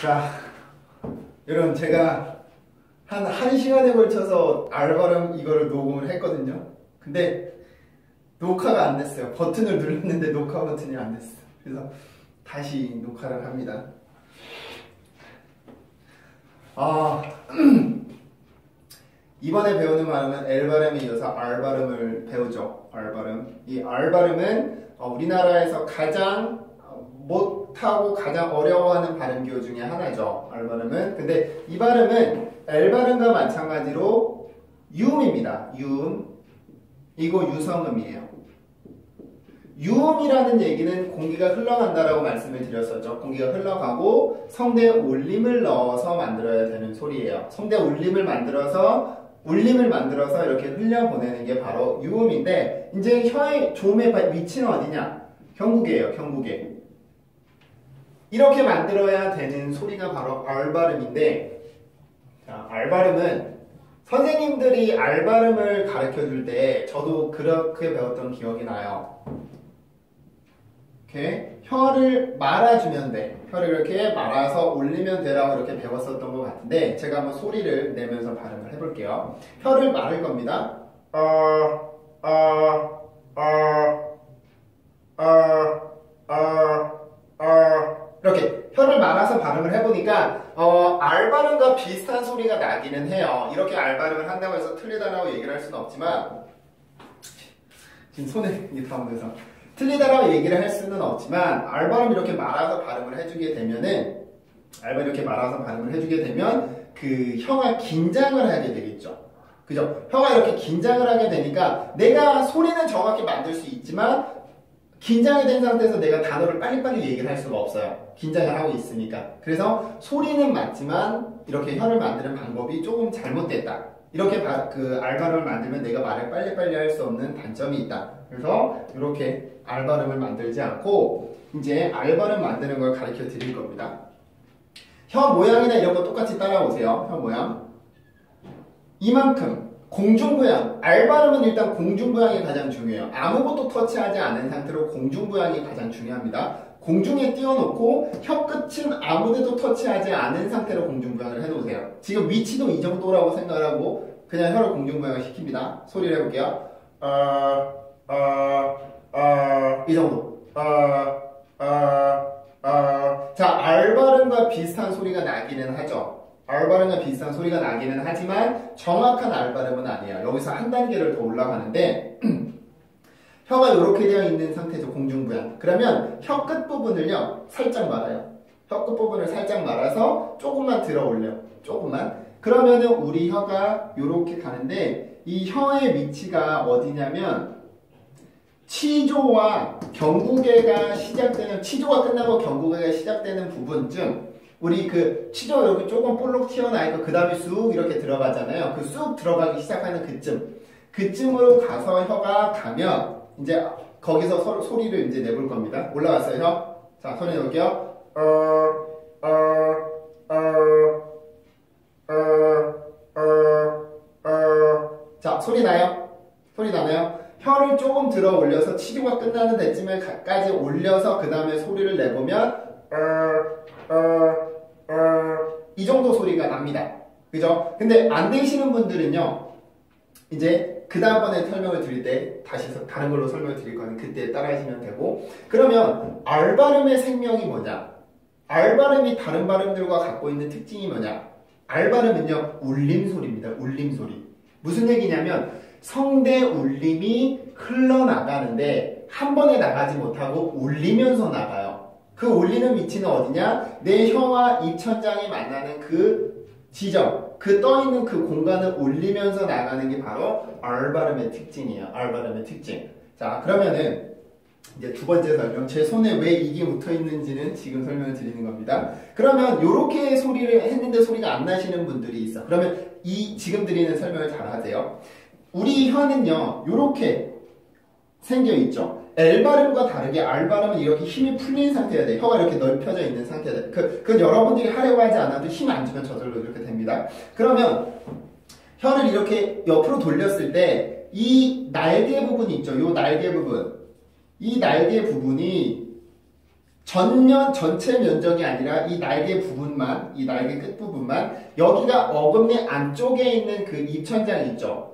자, 여러분 제가 한 1시간에 걸쳐서 R 발음 이거를 녹음을 했거든요. 근데 녹화가 안 됐어요. 버튼을 눌렀는데 녹화 버튼이 안 됐어요. 그래서 다시 녹화를 합니다. 이번에 배우는 발음은 L 발음에 이어서 R 발음을 배우죠. R 발음. 이 R 발음은 우리나라에서 가장 못하고 가장 어려워하는 발음기호 중에 하나죠. R 발음은. 근데 이 발음은 L 발음과 마찬가지로 유음입니다. 유음. 이거 유성음이에요. 유음이라는 얘기는 공기가 흘러간다라고 말씀을 드렸었죠. 공기가 흘러가고 성대에 울림을 넣어서 만들어야 되는 소리예요. 성대 울림을 만들어서 이렇게 흘려보내는 게 바로 유음인데, 이제 혀의 조음의 위치는 어디냐? 경국이에요. 경국에. 이렇게 만들어야 되는 소리가 바로 R 발음인데, 자, R 발음은 선생님들이 R 발음을 가르쳐 줄 때 저도 그렇게 배웠던 기억이 나요. 이렇게 혀를 말아주면 돼. 혀를 이렇게 말아서 올리면 되라고 이렇게 배웠었던 것 같은데, 제가 한번 소리를 내면서 발음을 해볼게요. 혀를 말을 겁니다. 이렇게 혀를 말아서 발음을 해보니까 R 발음과 비슷한 소리가 나기는 해요. 이렇게 R 발음을 한다고 해서 틀리다라고 얘기를 할 수는 없지만, 지금 손에 이게 다 묻어서 틀리다라고 얘기를 할 수는 없지만, R 발음 이렇게 말아서 발음을 해주게 되면은, R 발음 이렇게 말아서 발음을 해주게 되면 그 혀가 긴장을 하게 되겠죠. 그죠? 혀가 이렇게 긴장을 하게 되니까 내가 소리는 정확히 만들 수 있지만 긴장이 된 상태에서 내가 단어를 빨리빨리 얘기를 할 수가 없어요. 긴장을 하고 있으니까. 그래서 소리는 맞지만 이렇게 혀를 만드는 방법이 조금 잘못됐다. 이렇게 그 R 발음을 만들면 내가 말을 빨리빨리 할 수 없는 단점이 있다. 그래서 이렇게 R 발음을 만들지 않고 이제 R 발음 만드는 걸 가르쳐 드릴 겁니다. 혀 모양이나 이런 거 똑같이 따라오세요. 혀 모양. 이만큼. 공중부양. R 발음은 일단 공중부양이 가장 중요해요. 아무것도 터치하지 않은 상태로 공중부양이 가장 중요합니다. 공중에 띄워놓고 혀 끝은 아무데도 터치하지 않은 상태로 공중부양을 해놓으세요. 지금 위치도 이 정도라고 생각하고 그냥 혀를 공중부양을 시킵니다. 소리를 해볼게요. 이 정도. 자, R 발음과 비슷한 소리가 나기는 하죠. R 발음과 비슷한 소리가 나기는 하지만 정확한 R 발음은 아니에요. 여기서 한 단계를 더 올라가는데 혀가 이렇게 되어 있는 상태죠. 공중부양. 그러면 혀 끝부분을요 살짝 말아요. 혀 끝부분을 살짝 말아서 조금만 들어 올려. 조금만. 그러면은 우리 혀가 이렇게 가는데, 이 혀의 위치가 어디냐면 치조와 경구개가 시작되는, 치조가 끝나고 경구개가 시작되는 부분쯤, 우리 그 치조가 이렇게 조금 볼록 튀어나와 있고 그 다음에 쑥 이렇게 들어가잖아요. 그 쑥 들어가기 시작하는 그쯤으로 가서 혀가 가면 이제 거기서 소리를 이제 내볼 겁니다. 올라갔어요, 혀? 자, 소리 내볼게요. 자, 소리 나요? 소리 나나요? 혀를 조금 들어 올려서 치조가 끝나는 데쯤에까지 올려서 그 다음에 소리를 내보면 이 정도 소리가 납니다. 그죠? 근데 안 되시는 분들은요, 이제 그 다음번에 설명을 드릴 때 다시 다른 걸로 설명을 드릴 거는 그때 따라하시면 되고, 그러면 R 발음의 생명이 뭐냐? R 발음이 다른 발음들과 갖고 있는 특징이 뭐냐? R 발음은요, 울림소리입니다. 울림소리. 무슨 얘기냐면 성대 울림이 흘러나가는데 한 번에 나가지 못하고 울리면서 나가요. 그 울리는 위치는 어디냐? 내 혀와 입천장이 만나는 그 지점, 그 떠있는 그 공간을 울리면서 나가는 게 바로 R 발음의 특징이에요. R 발음의 특징. 자, 그러면은 이제 두 번째 설명. 제 손에 왜 이게 붙어 있는지는 지금 설명을 드리는 겁니다. 그러면 이렇게 소리를 했는데 소리가 안 나시는 분들이 있어. 그러면 지금 드리는 설명을 잘 하세요. 우리 혀는요, 이렇게 생겨 있죠. L 발음과 다르게 R 발음은 이렇게 힘이 풀린 상태여야 돼요. 혀가 이렇게 넓혀져 있는 상태여야 돼요. 그 여러분들이 하려고 하지 않아도 힘 안 주면 저절로 이렇게 됩니다. 그러면 혀를 이렇게 옆으로 돌렸을 때 이 날개 부분이 있죠. 이 날개 부분. 이 날개 부분이 전체 면적이 아니라 이 날개 부분만, 이 날개 끝부분만, 여기가 어금니 안쪽에 있는 그 입천장 있죠?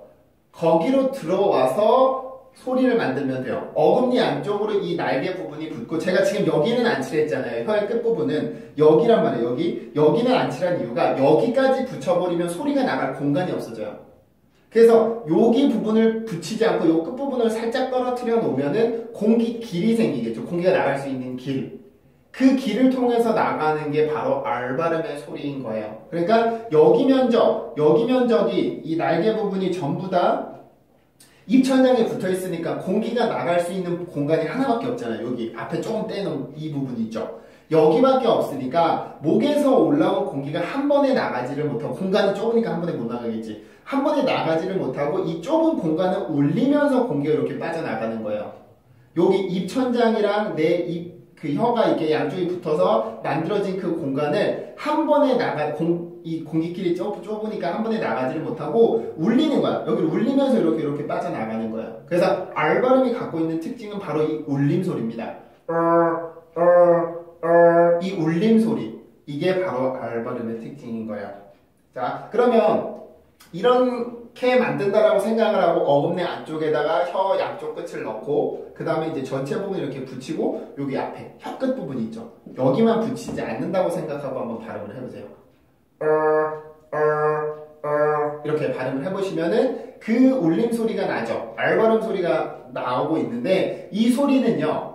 거기로 들어와서 소리를 만들면 돼요. 어금니 안쪽으로 이 날개 부분이 붙고, 제가 지금 여기는 안 칠했잖아요. 혀의 끝부분은 여기란 말이에요. 여기는 안 칠한 이유가 여기까지 붙여버리면 소리가 나갈 공간이 없어져요. 그래서 여기 부분을 붙이지 않고 이 끝부분을 살짝 떨어뜨려 놓으면은 길이 생기겠죠. 공기가 나갈 수 있는 길. 그 길을 통해서 나가는 게 바로 R 발음의 소리인 거예요. 그러니까 여기 면적이 이 날개 부분이 전부 다 입천장에 붙어 있으니까 공기가 나갈 수 있는 공간이 하나밖에 없잖아요. 여기 앞에 조금 떼놓은 이 부분 있죠. 여기밖에 없으니까 목에서 올라온 공기가 한 번에 나가지를 못하고, 공간이 좁으니까 한 번에 못 나가겠지. 한 번에 나가지를 못하고 이 좁은 공간을 올리면서 공기가 이렇게 빠져나가는 거예요. 여기 입천장이랑 그 혀가 이렇게 양쪽이 붙어서 만들어진 그 공간을 한 번에 이 공기끼리 좁으니까 한 번에 나가지를 못하고 울리는 거야. 여기를 울리면서 이렇게 빠져나가는 거야. 그래서 R 발음이 갖고 있는 특징은 바로 이 울림 소리입니다. 이 울림 소리. 이게 바로 R 발음의 특징인 거야. 자, 그러면 이렇게 만든다라고 생각을 하고 어금니 안쪽에다가 혀 양쪽 끝을 넣고 그 다음에 이제 전체 부분 이렇게 붙이고 여기 앞에 혀 끝 부분이 있죠. 여기만 붙이지 않는다고 생각하고 한번 발음을 해보세요. 이렇게 발음을 해보시면은 그 울림 소리가 나죠. R 발음 소리가 나오고 있는데 이 소리는요.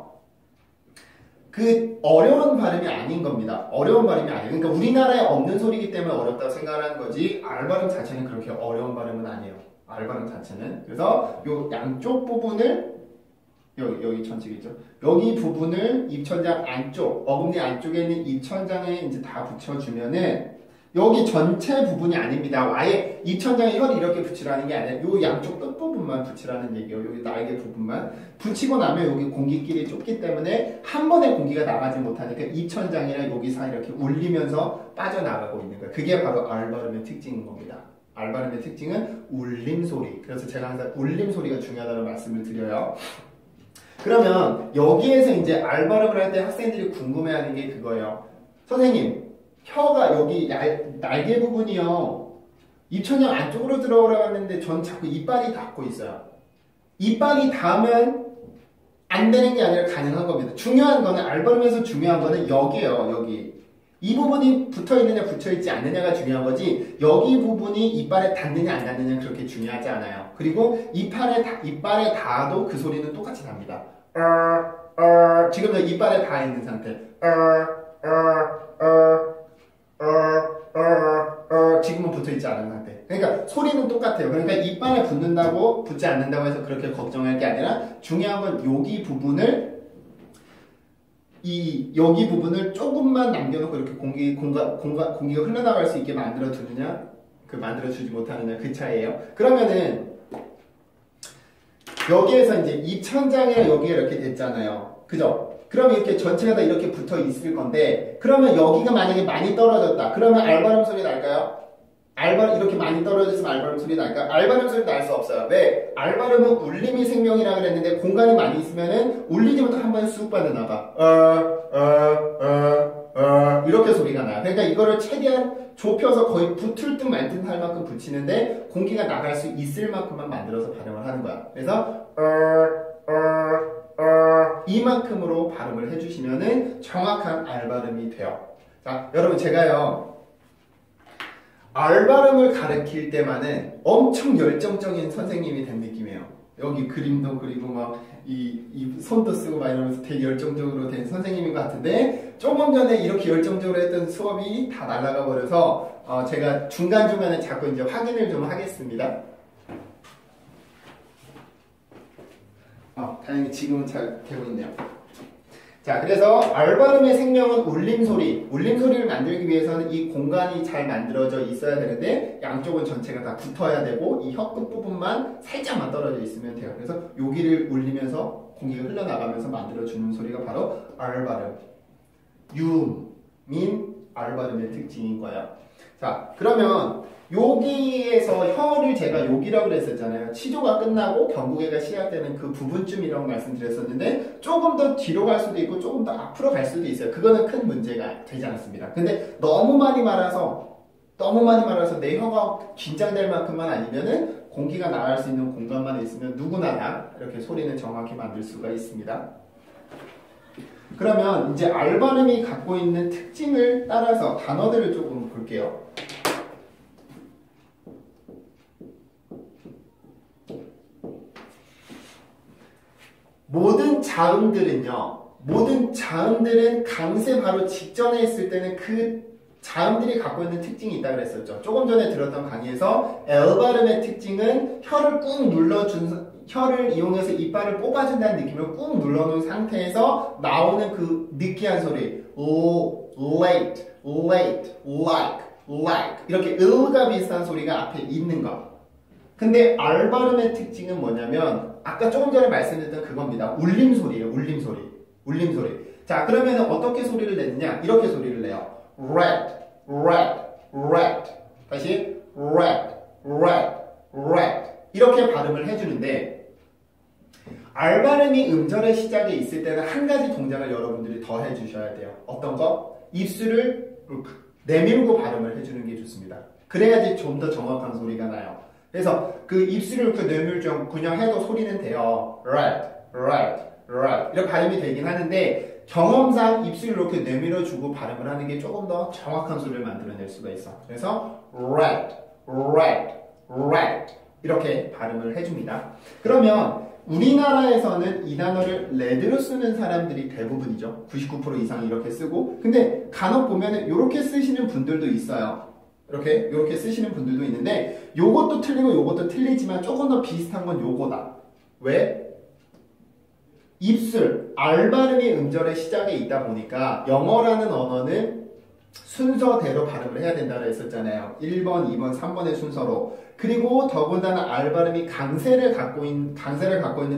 그 어려운 발음이 아닌 겁니다. 어려운 발음이 아니에요. 그러니까 우리나라에 없는 소리이기 때문에 어렵다고 생각하는 거지 R 발음 자체는 그렇게 어려운 발음은 아니에요. R 발음 자체는. 그래서 요 양쪽 부분을 여기 전체겠죠. 여기 부분을 입천장 안쪽, 어금니 안쪽에 있는 입천장에 이제 다 붙여주면은 여기 전체 부분이 아닙니다. 아예 입천장에 혀를 이렇게 붙이라는 게 아니라 요 양쪽 끝부분만 붙이라는 얘기예요. 여기 날개 부분만. 붙이고 나면 여기 공기끼리 좁기 때문에 한 번에 공기가 나가지 못하니까 입천장이랑 여기 사이 이렇게 울리면서 빠져나가고 있는 거예요. 그게 바로 R 발음의 특징인 겁니다. R 발음의 특징은 울림 소리. 그래서 제가 항상 울림 소리가 중요하다는 말씀을 드려요. 그러면 여기에서 이제 R 발음을 할 때 학생들이 궁금해하는 게 그거예요. 선생님, 혀가 여기 날개 부분이요. 입천장 안쪽으로 들어오라고 전 자꾸 이빨이 닿고 있어요. 이빨이 닿으면 안 되는 게 아니라 가능한 겁니다. 중요한 거는 R 발음에서 중요한 거는 여기예요. 여기. 이 부분이 붙어 있느냐 붙어 있지 않느냐가 중요한 거지 여기 부분이 이빨에 닿느냐 안 닿느냐 그렇게 중요하지 않아요. 그리고 이빨에 닿아도 그 소리는 똑같이 납니다. 지금도 이빨에 닿아 있는 상태. 지금은 붙어있지 않은 상태. 그러니까 소리는 똑같아요. 그러니까 이빨에 붙는다고 붙지 않는다고 해서 그렇게 걱정할 게 아니라 중요한 건 여기 부분을 여기 부분을 조금만 남겨놓고 이렇게 공기가 흘러나갈 수 있게 만들어 두느냐 만들어주지 못하느냐 그 차이예요. 그러면은 여기에서 이제 입천장이랑 여기가 이렇게 됐잖아요. 그죠? 그럼 이렇게 전체가 다 이렇게 붙어 있을 건데 그러면 여기가 만약에 많이 떨어졌다. 그러면 R 발음 소리 날까요? 이렇게 많이 떨어졌으면 R 발음 소리 날까요? R 발음 소리 날 수 없어요. 왜? R 발음은 울림이 생명이라고 그랬는데 공간이 많이 있으면은 울리지 못해 한 번에 쑥 빠져나가. 이렇게 소리가 나요. 그러니까 이거를 최대한 좁혀서 거의 붙을 듯 말 듯 할 만큼 붙이는데 공기가 나갈 수 있을 만큼만 만들어서 발음을 하는 거야. 그래서 이만큼으로 발음을 해주시면은 정확한 R 발음이 돼요. 자, 여러분 제가요 R 발음을 가르칠 때만은 엄청 열정적인 선생님이 된 느낌이에요. 여기 그림도 그리고 막 이 손도 쓰고 막 이러면서 되게 열정적으로 된 선생님인 것 같은데 조금 전에 이렇게 열정적으로 했던 수업이 다 날아가 버려서 제가 중간중간에 자꾸 이제 확인을 좀 하겠습니다. 다행히 지금은 잘 되고 있네요. 자, 그래서 R 발음의 생명은 울림소리. 울림소리를 만들기 위해서는 이 공간이 잘 만들어져 있어야 되는데 양쪽은 전체가 다 붙어야 되고 이 혀 끝 부분만 살짝만 떨어져 있으면 돼요. 그래서 여기를 울리면서 공기가 흘러나가면서 만들어주는 소리가 바로 R 발음. 유, 민, R 발음의 특징인 거예요. 자, 그러면 여기에서 혀를 제가 여기라고 그랬었잖아요. 치조가 끝나고 경국애가 시작되는 그 부분쯤이라고 말씀드렸었는데 조금 더 뒤로 갈 수도 있고 조금 더 앞으로 갈 수도 있어요. 그거는 큰 문제가 되지 않습니다. 근데 너무 많이 말아서 내 혀가 긴장될 만큼만 아니면은 공기가 나갈 수 있는 공간만 있으면 누구나 다 이렇게 소리는 정확히 만들 수가 있습니다. 그러면 이제 R 발음이 갖고 있는 특징을 따라서 단어들을 조금 볼게요. 모든 자음들은 강세 바로 직전에 있을 때는 그 자음들이 갖고 있는 특징이 있다고 그랬었죠. 조금 전에 들었던 강의에서 L 발음의 특징은 혀를 이용해서 이빨을 뽑아준다는 느낌으로 꾹 눌러놓은 상태에서 나오는 그 느끼한 소리 late, like 이렇게 을과 비슷한 소리가 앞에 있는 거. 근데 R 발음의 특징은 뭐냐면 아까 조금 전에 말씀드렸던 그겁니다. 울림소리예요. 울림소리. 자, 그러면 어떻게 소리를 내느냐? 이렇게 소리를 내요. red. 다시 red. 이렇게 발음을 해주는데 R 발음이 음절의 시작에 있을 때는 한 가지 동작을 여러분들이 더 해주셔야 돼요. 어떤 거? 입술을 내밀고 발음을 해주는 게 좋습니다. 그래야지 좀 더 정확한 소리가 나요. 그래서 그 입술을 이렇게 내밀죠. 그냥 해도 소리는 돼요. right. 이렇게 발음이 되긴 하는데 경험상 입술을 이렇게 내밀어주고 발음을 하는 게 조금 더 정확한 소리를 만들어낼 수가 있어. 그래서 red 이렇게 발음을 해줍니다. 그러면 우리나라에서는 이 단어를 red로 쓰는 사람들이 대부분이죠. 99% 이상 이렇게 쓰고 근데 간혹 보면은 이렇게 쓰시는 분들도 있어요. 이렇게 쓰시는 분들도 있는데 요것도 틀리고 요것도 틀리지만 조금 더 비슷한 건 요거다. 왜? 입술, R 발음이 음절의 시작에 있다 보니까 영어라는 언어는 순서대로 발음을 해야 된다고 했었잖아요. 1번, 2번, 3번의 순서로. 그리고 더군다나 R 발음이 강세를 갖고 있는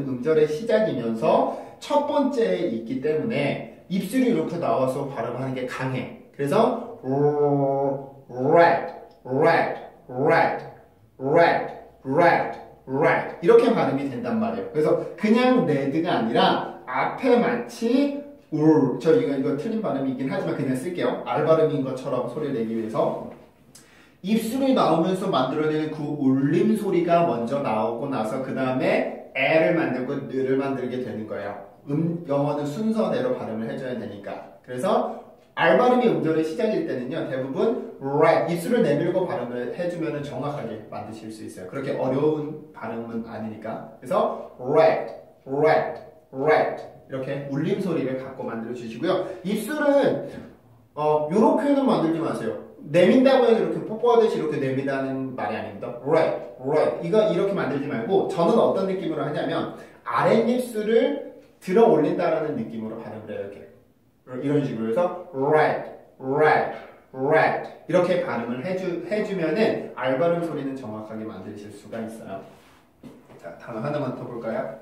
음절의 시작이면서 첫 번째에 있기 때문에 입술이 이렇게 나와서 발음하는 게 강해. 그래서 red 이렇게 발음이 된단 말이에요. 그래서 그냥 red가 아니라 앞에 마치 이거 틀린 발음이긴 하지만 그냥 쓸게요. R 발음인 것처럼 소리를 내기 위해서 입술이 나오면서 만들어내는 그 울림 소리가 먼저 나오고 나서 그 다음에 애를 만들고 느를 만들게 되는 거예요. 영어는 순서대로 발음을 해줘야 되니까. 그래서 R 발음이 음절의 시작일 때는요, 대부분 right, 입술을 내밀고 발음을 해주면 정확하게 만드실 수 있어요. 그렇게 어려운 발음은 아니니까. 그래서 red 이렇게 울림 소리를 갖고 만들어 주시고요. 입술은 요렇게는 만들지 마세요. 내민다고 해서 이렇게 뽀뽀하듯이 이렇게 내민다는 말이 아닙니다. right. 이거 이렇게 만들지 말고 저는 어떤 느낌으로 하냐면 아랫입술을 들어 올린다라는 느낌으로 발음을 해요. 이렇게. 이런 식으로 해서 red 이렇게 발음을 해주면은 R 발음 소리는 정확하게 만드실 수가 있어요. 자, 단어 하나만 더 볼까요?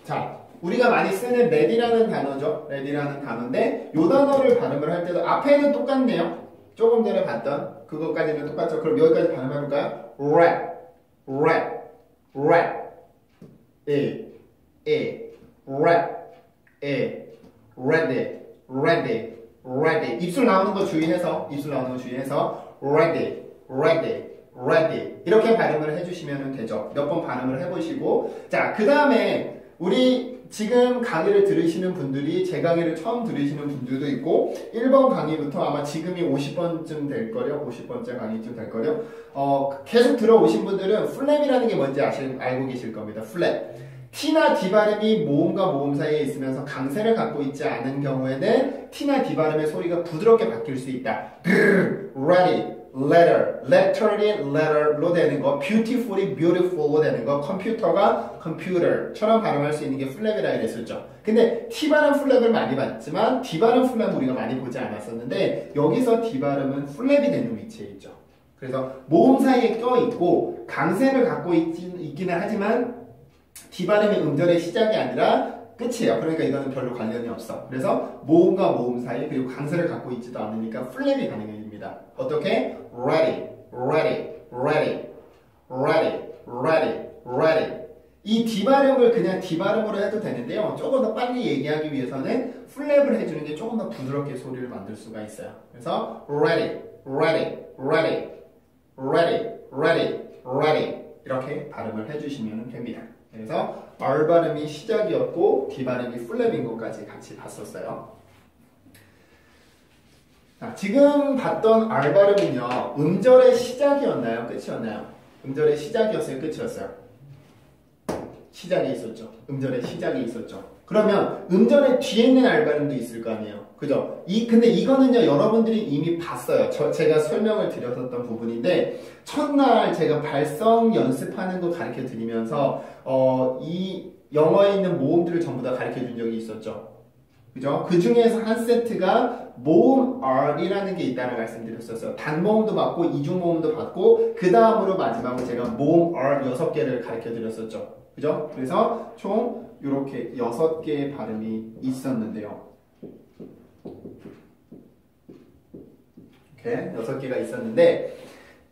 자, 우리가 많이 쓰는 red이라는 단어죠. red이라는 단어인데 이 단어를 발음을 할 때도 앞에는 똑같네요. 조금 전에 봤던 그것까지는 똑같죠. 그럼 여기까지 발음해볼까요? red ready. 입술 나오는 거 주의해서 ready 이렇게 발음을 해주시면 되죠. 몇 번 발음을 해보시고 자, 그 다음에 우리 지금 강의를 들으시는 분들이 제 강의를 처음 들으시는 분들도 있고 1번 강의부터 아마 지금이 50번쯤 될걸요. 50번째 강의쯤 될걸요. 계속 들어오신 분들은 플랩이라는 게 뭔지 알고 계실 겁니다. 플랩. T나 D 발음이 모음과 모음 사이에 있으면서 강세를 갖고 있지 않은 경우에는 T나 D 발음의 소리가 부드럽게 바뀔 수 있다. ready, letter로 되는 거, beautiful로 되는 거, 컴퓨터가 computer처럼 발음할 수 있는 게 플랩이라 이랬었죠. 근데 T 발음 플랩을 많이 봤지만 D 발음 플랩 우리가 많이 보지 않았었는데 여기서 D 발음은 플랩이 되는 위치에 있죠. 그래서 모음 사이에 껴있고 강세를 갖고 있기는 하지만 D발음이 음절의 시작이 아니라 끝이에요. 그러니까 이거는 별로 관련이 없어. 그래서 모음과 모음 사이 그리고 강세를 갖고 있지도 않으니까 플랩이 가능합니다. 어떻게? ready, ready, ready, ready, ready, ready. 이 D발음을 그냥 D발음으로 해도 되는데요. 조금 더 빨리 얘기하기 위해서는 플랩을 해주는 게 조금 더 부드럽게 소리를 만들 수가 있어요. 그래서 ready, ready, ready, ready, ready, ready 이렇게 발음을 해주시면 됩니다. 그래서 R 발음이 시작이었고 D 발음이 플랩인 것까지 같이 봤었어요. 자, 지금 봤던 R 발음은요. 음절의 시작이었나요? 끝이었나요? 음절의 시작이었어요? 끝이었어요? 시작이 있었죠. 음절의 시작이 있었죠. 그러면 음절의 뒤에 있는 R 발음도 있을 거 아니에요. 그죠? 근데 이거는요, 여러분들이 이미 봤어요. 제가 설명을 드렸었던 부분인데, 첫날 제가 발성 연습하는 거 가르쳐 드리면서, 이 영어에 있는 모음들을 전부 다 가르쳐 준 적이 있었죠. 그죠? 그 중에서 한 세트가 모음 R이라는 게 있다는 말씀드렸었어요. 단모음도 받고, 이중모음도 받고, 그 다음으로 마지막으로 제가 모음 R 6개를 가르쳐 드렸었죠. 그죠? 그래서 총 이렇게 6개의 발음이 있었는데요. 이렇게 6개가 있었는데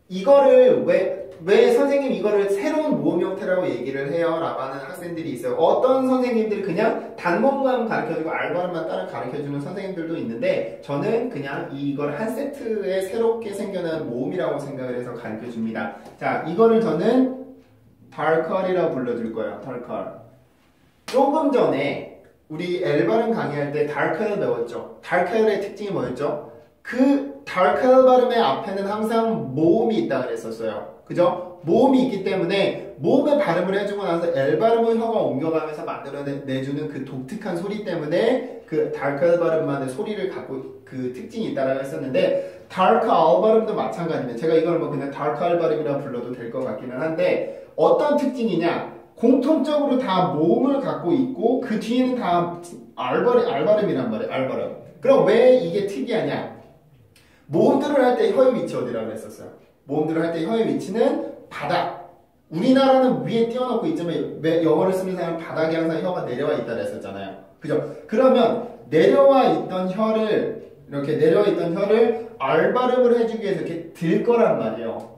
이거를 왜 선생님 이거를 새로운 모음 형태라고 얘기를 해요? 라고 하는 학생들이 있어요. 어떤 선생님들이 그냥 단모음만 가르쳐주고 알바름만 따로 가르쳐주는 선생님들도 있는데 저는 그냥 이걸 한 세트에 새롭게 생겨난 모음이라고 생각을 해서 가르쳐줍니다. 자, 이거를 저는 달컬이라고 불러줄 거예요. 달컬. 조금 전에 우리 L발음 강의할 때 달컬을 배웠죠. 달컬의 특징이 뭐였죠? 그 달컬 발음의 앞에는 항상 모음이 있다 그랬었어요. 그죠? 모음이 있기 때문에 모음의 발음을 해주고 나서 L 발음을 혀가 옮겨가면서 만들어내주는 그 독특한 소리 때문에 그 달컬 발음만의 소리를 갖고 그 특징이 있다라고 했었는데 달컬 발음도 마찬가지입니다. 제가 이걸 뭐 그냥 달컬 발음이라 불러도 될 것 같기는 한데 어떤 특징이냐? 공통적으로 다 모음을 갖고 있고 그 뒤에는 다 알발음이란 말이에요. 알발음. 그럼 왜 이게 특이하냐? 모음들을 할 때 혀의 위치 어디라고 했었어요? 모음들을 할 때 혀의 위치는 바닥. 우리나라는 위에 띄워놓고 있지만 영어를 쓰는 사람은 바닥에 항상 혀가 내려와 있다고 했었잖아요. 그죠? 그러면 내려와 있던 혀를 이렇게 내려와 있던 혀를 알발음을 해주기 위해서 이렇게 들 거란 말이에요.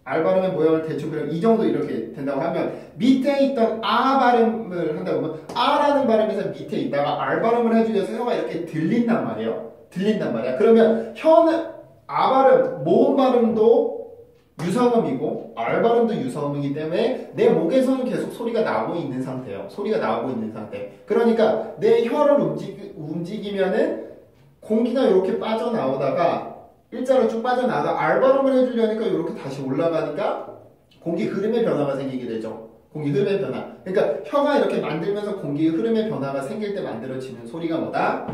알발음의 모양을 대충 그럼 이 정도 이렇게 된다고 하면 밑에 있던 아 발음을 한다고 하면 아라는 발음에서 밑에 있다가 알 발음을 해주기 위해서 혀가 이렇게 들린단 말이에요. 들린단 말이야. 그러면 혀는 아 발음, 모음 발음도 유성음이고 알 발음도 유성음이기 때문에 내 목에서는 계속 소리가 나오고 있는 상태예요. 소리가 나오고 있는 상태. 그러니까 내 혀를 움직이면은 공기가 이렇게 빠져나오다가 일자로 쭉 빠져나가 알 발음을 해주려니까 이렇게 다시 올라가니까 공기 흐름의 변화가 생기게 되죠. 공기 흐름의 변화. 그러니까 혀가 이렇게 만들면서 공기 흐름의 변화가 생길 때 만들어지는 소리가 뭐다?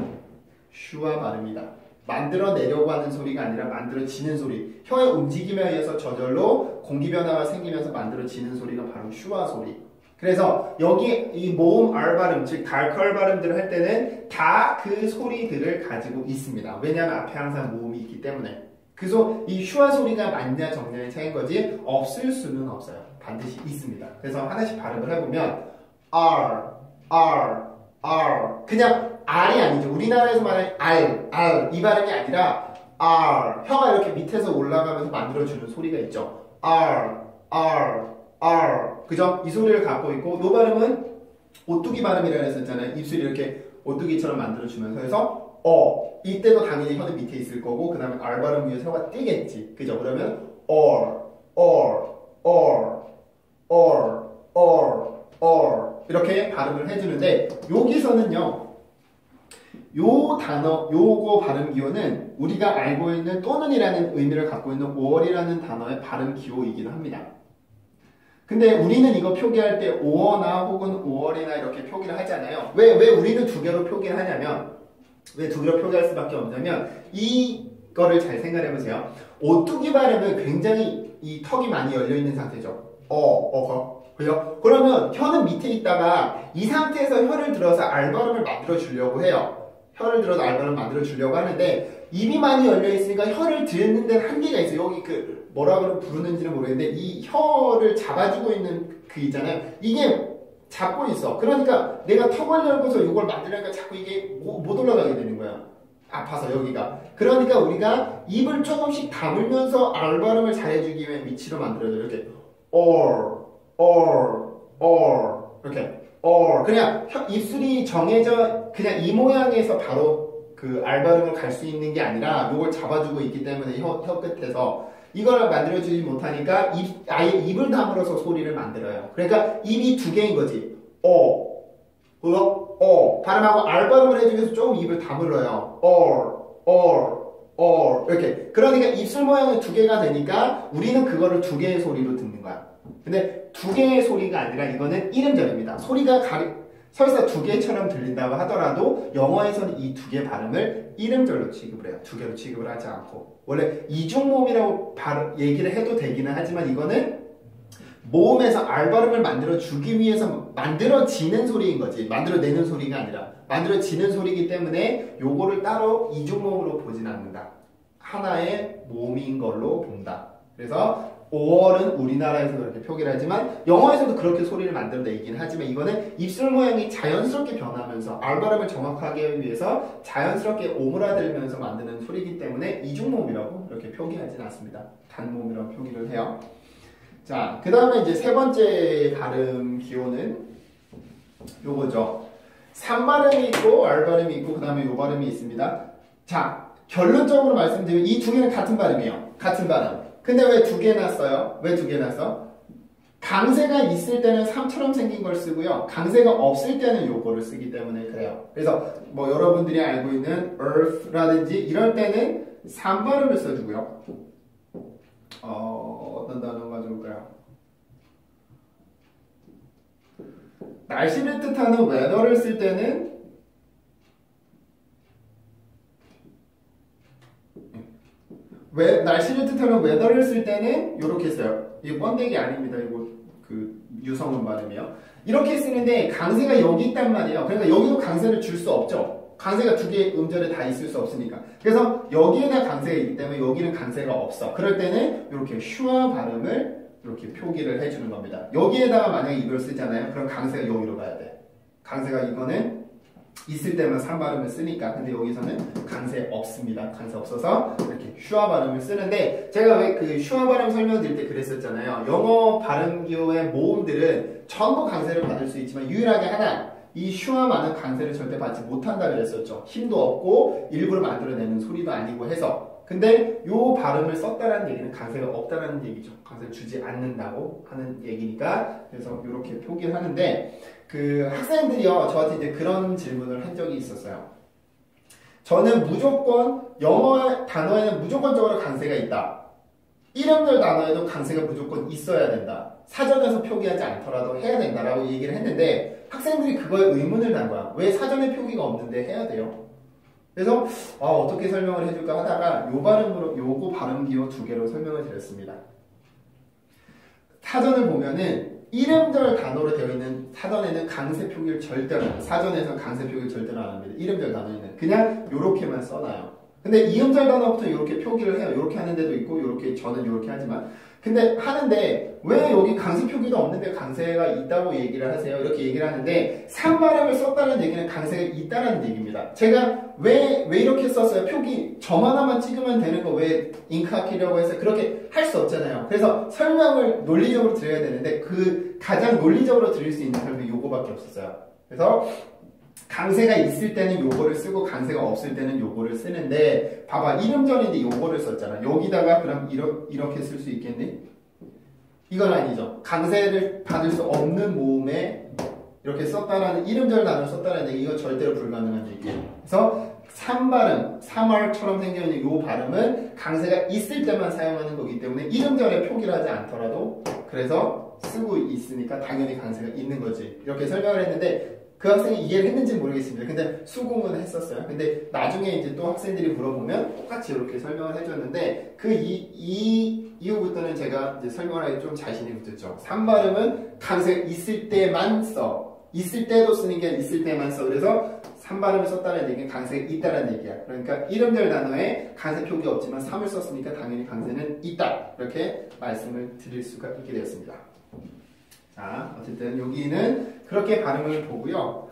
슈아 발음이다. 만들어내려고 하는 소리가 아니라 만들어지는 소리. 혀의 움직임에 의해서 저절로 공기 변화가 생기면서 만들어지는 소리가 바로 슈아 소리. 그래서 여기 이 모음 R 발음, 즉 달컬 발음들을 할 때는 다 그 소리들을 가지고 있습니다. 왜냐하면 앞에 항상 모음이 있기 때문에. 그래서 이 슈아 소리가 맞냐 정냐의 차이인 거지 없을 수는 없어요. 반드시 있습니다. 그래서 하나씩 발음을 해보면 R, R, R 그냥 R이 아니죠. 우리나라에서 말하는 R 이 발음이 아니라 R 혀가 이렇게 밑에서 올라가면서 만들어주는 소리가 있죠. R, R, R 그죠? 이 소리를 갖고 있고 이 발음은 오뚜기 발음이라고 했었잖아요. 입술이 이렇게 오뚜기처럼 만들어주면서 해서 이때도 당연히 혀는 밑에 있을 거고 그 다음에 R 발음 위에 혀가 띄겠지. 그죠? 그러면 or 이렇게 발음을 해주는데 여기서는요 요 단어, 요거 발음 기호는 우리가 알고 있는 또는이라는 의미를 갖고 있는 5월이라는 단어의 발음 기호이기도 합니다. 근데 우리는 이거 표기할 때 5어나 혹은 5월이나 이렇게 표기를 하잖아요. 왜 우리는 두 개로 표기를 하냐면 왜 두 개로 표기할 수밖에 없냐면 이거를 잘 생각해 보세요. 오뚜기 발음은 굉장히 이 턱이 많이 열려 있는 상태죠. 그죠? 그러면 혀는 밑에 있다가 이 상태에서 혀를 들어서 R 발음을 만들어 주려고 해요. 혀를 들어서 R 발음을 만들어 주려고 하는데 입이 많이 열려 있으니까 혀를 듣는 데 한계가 있어요. 여기 그 뭐라고 부르는지는 모르겠는데 이 혀를 잡아주고 있는 그 있잖아요. 이게 잡고 있어. 그러니까 내가 턱을 열고서 이걸 만들려니까 자꾸 이게 못 올라가게 되는 거야. 아파서 여기가. 그러니까 우리가 입을 조금씩 다물면서 R 발음을 잘해주기 위해 위치로 만들어줘요. 이렇게 or 이렇게 그냥 입술이 정해져 그냥 이 모양에서 바로 그 R 발음을 갈 수 있는 게 아니라 이걸 잡아주고 있기 때문에 혀 끝에서 이걸 만들어주지 못하니까 아예 입을 다물어서 소리를 만들어요. 그러니까 입이 두 개인 거지. 발음하고 R 발음을 해주기 위해서 조금 입을 다물어요. 이렇게. 그러니까 입술 모양이 두 개가 되니까 우리는 그거를 두 개의 소리로 듣는 거야. 근데 두 개의 소리가 아니라 이거는 이름절입니다. 소리가 설사 두 개처럼 들린다고 하더라도 영어에서는 이 두 개 발음을 이름절로 취급을 해요. 두 개로 취급을 하지 않고. 원래 이중모음이라고 얘기를 해도 되기는 하지만 이거는 모음에서 R 발음을 만들어주기 위해서 만들어지는 소리인 거지. 만들어내는 소리가 아니라 만들어지는 소리이기 때문에 요거를 따로 이중모음으로 보진 않는다. 하나의 모음인 걸로 본다. 그래서 5월은 우리나라에서 그렇게 표기를 하지만 영어에서도 그렇게 소리를 만들어내긴 하지만 이거는 입술 모양이 자연스럽게 변하면서 R 발음을 정확하게 하기 위해서 자연스럽게 오므라들면서 만드는 소리이기 때문에 이중모음이라고 이렇게 표기하지는 않습니다. 단모음이라고 표기를 해요. 자, 그 다음에 이제 세 번째 발음 기호는 요거죠. 3발음이 있고 R 발음이 있고 그 다음에 요 발음이 있습니다. 자, 결론적으로 말씀드리면 이 두 개는 같은 발음이에요. 같은 발음. 근데 왜 두 개나 써요? 왜 두 개나 써? 강세가 있을 때는 3처럼 생긴 걸 쓰고요. 강세가 없을 때는 요거를 쓰기 때문에 그래요. 그래서 뭐 여러분들이 알고 있는 earth라든지 이럴 때는 3발음을 써주고요. 어떤 단어가 좋을까요? 날씨를 뜻하는 weather를 쓸 때는 날씨를 뜻하는 weather를 쓸 때는 이렇게 써요. 이거 번데기 아닙니다. 이거 그 유성음 발음이요. 이렇게 쓰는데 강세가 여기 있단 말이에요. 그러니까 여기도 강세를 줄 수 없죠. 강세가 두 개의 음절에 다 있을 수 없으니까. 그래서 여기에다 강세가 있기 때문에 여기는 강세가 없어. 그럴 때는 이렇게 슈아 발음을 이렇게 표기를 해주는 겁니다. 여기에다가 만약에 이걸 쓰잖아요. 그럼 강세가 여기로 가야 돼. 강세가 이거는 있을 때만 3발음을 쓰니까. 근데 여기서는 강세 없습니다. 강세 없어서 이렇게 슈아 발음을 쓰는데 제가 왜 그 슈아 발음 설명드릴 때 그랬었잖아요. 영어 발음 기호의 모음들은 전부 강세를 받을 수 있지만 유일하게 하나 이 슈아만은 강세를 절대 받지 못한다 그랬었죠. 힘도 없고 일부러 만들어내는 소리도 아니고 해서. 근데 요 발음을 썼다라는 얘기는 강세가 없다라는 얘기죠. 강세를 주지 않는다고 하는 얘기니까 그래서 이렇게 표기를 하는데 그 학생들이요 저한테 이제 그런 질문을 한 적이 있었어요. 저는 무조건 영어 단어에는 무조건적으로 강세가 있다. 이름절 단어에도 강세가 무조건 있어야 된다. 사전에서 표기하지 않더라도 해야 된다라고 얘기를 했는데 학생들이 그거에 의문을 난 거야. 왜 사전에 표기가 없는데 해야 돼요? 그래서 어떻게 설명을 해줄까 하다가 요 발음으로 요거 발음 기호 두 개로 설명을 드렸습니다. 사전을 보면은 이름절 단어로 되어 있는 사전에는 강세 표기를 절대로 안 해요. 사전에서 강세 표기를 절대로 안 합니다. 이름절 단어에는 그냥 요렇게만 써놔요. 근데 이음절 단어부터 이렇게 표기를 해요. 이렇게 하는 데도 있고 이렇게 저는 이렇게 하지만 근데 하는데 왜 여기 강세 표기도 없는데 강세가 있다고 얘기를 하세요? 이렇게 얘기를 하는데 3발음을 썼다는 얘기는 강세가 있다는 얘기입니다. 제가 왜 이렇게 썼어요? 표기 점 하나만 찍으면 되는 거 왜 잉크 아끼려고 해서 그렇게 할 수 없잖아요. 그래서 설명을 논리적으로 드려야 되는데 그 가장 논리적으로 드릴 수 있는 설명이 요거밖에 없었어요. 그래서 강세가 있을 때는 요거를 쓰고 강세가 없을 때는 요거를 쓰는데 봐봐 이름절인데 요거를 썼잖아. 여기다가 그럼 이렇게 쓸 수 있겠니? 이건 아니죠. 강세를 받을 수 없는 모음에 이렇게 썼다라는 이름절 단어를 썼다라는 얘기 이건 절대로 불가능한 얘기예요. 그래서 3발음, 3R처럼 생겨있는 요 발음은 강세가 있을 때만 사용하는 거기 때문에 이름절에 표기를 하지 않더라도 그래서 쓰고 있으니까 당연히 강세가 있는 거지. 이렇게 설명을 했는데 그 학생이 이해를 했는지 모르겠습니다. 근데 수긍은 했었어요. 근데 나중에 이제 또 학생들이 물어보면 똑같이 이렇게 설명을 해줬는데 그 이후부터는 제가 이제 설명을 하기 좀 자신이 붙었죠. 3발음은 강세가 있을 때만 써. 있을 때도 쓰는 게 아니라 있을 때만 써. 그래서 3발음을 썼다는 얘기는 강세가 있다는 얘기야. 그러니까 1음절 단어에 강세 표기 없지만 3을 썼으니까 당연히 강세는 있다. 이렇게 말씀을 드릴 수가 있게 되었습니다. 자, 어쨌든 여기는 그렇게 발음을 보고요.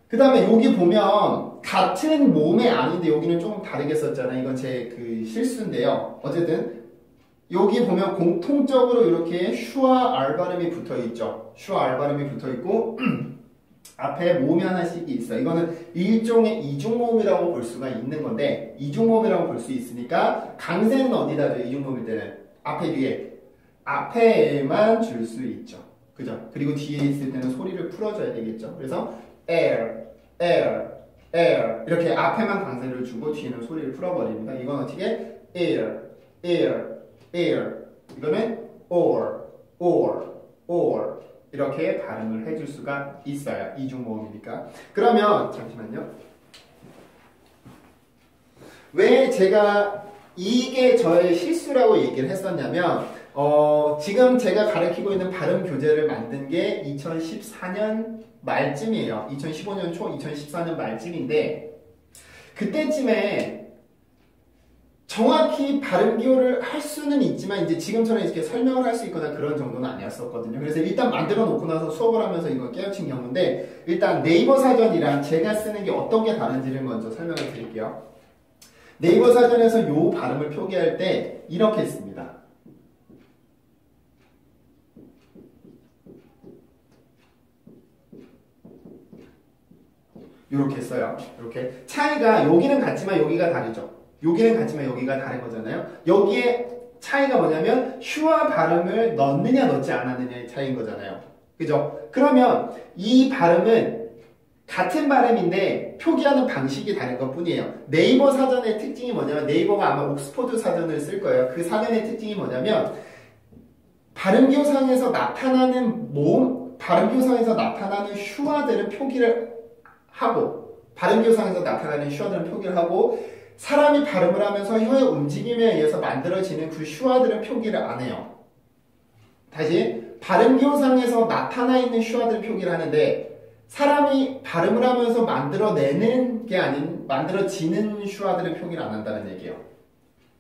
그 다음에 여기 보면 같은 몸의 아닌데 여기는 조금 다르게 썼잖아요. 이건 제 그 실수인데요. 어쨌든 여기 보면 공통적으로 이렇게 슈와 알 발음이 붙어 있죠. 슈와 알 발음이 붙어 있고 앞에 모음이 하나씩 있어. 이거는 일종의 이중모음이라고 볼 수가 있는 건데 이중모음이라고 볼 수 있으니까 강세는 어디다 줘? 이중모음일 때는 앞에 뒤에 앞에만 줄 수 있죠. 그죠? 그리고 뒤에 있을 때는 소리를 풀어줘야 되겠죠. 그래서 air, air, air 이렇게 앞에만 강세를 주고 뒤에는 소리를 풀어버립니다. 이건 어떻게? air, air, air 이거는 or, or 이렇게 발음을 해줄 수가 있어요. 이중모음이니까. 그러면 잠시만요. 왜 제가 이게 저의 실수라고 얘기를 했었냐면 지금 제가 가르치고 있는 발음 교재를 만든 게 2014년 말쯤이에요. 2015년 초, 2014년 말쯤인데 그때쯤에 정확히 발음 기호를 할 수는 있지만 이제 지금처럼 이렇게 설명을 할 수 있거나 그런 정도는 아니었었거든요. 그래서 일단 만들어 놓고 나서 수업을 하면서 이거 깨우친 경우인데 일단 네이버 사전이랑 제가 쓰는 게 어떤 게 다른지를 먼저 설명을 드릴게요. 네이버 사전에서 요 발음을 표기할 때 이렇게 씁니다. 이렇게 써요. 이렇게 차이가 여기는 같지만 여기가 다르죠. 여기는 같지만 여기가 다른 거잖아요. 여기에 차이가 뭐냐면 슈와 발음을 넣느냐 넣지 않았느냐의 차이인 거잖아요. 그죠? 그러면 이 발음은 같은 발음인데 표기하는 방식이 다른 것 뿐이에요. 네이버 사전의 특징이 뭐냐면 네이버가 아마 옥스포드 사전을 쓸 거예요. 그 사전의 특징이 뭐냐면 발음교상에서 나타나는 모음, 발음교상에서 나타나는 슈와들은 표기를 하고 발음교상에서 나타나는 슈와들은 표기를 하고 사람이 발음을 하면서 혀의 움직임에 의해서 만들어지는 그 슈와들은 표기를 안 해요. 다시 발음교상에서 나타나 있는 슈와들은 표기를 하는데 사람이 발음을 하면서 만들어내는 게 아닌 만들어지는 슈와들은 표기를 안 한다는 얘기예요.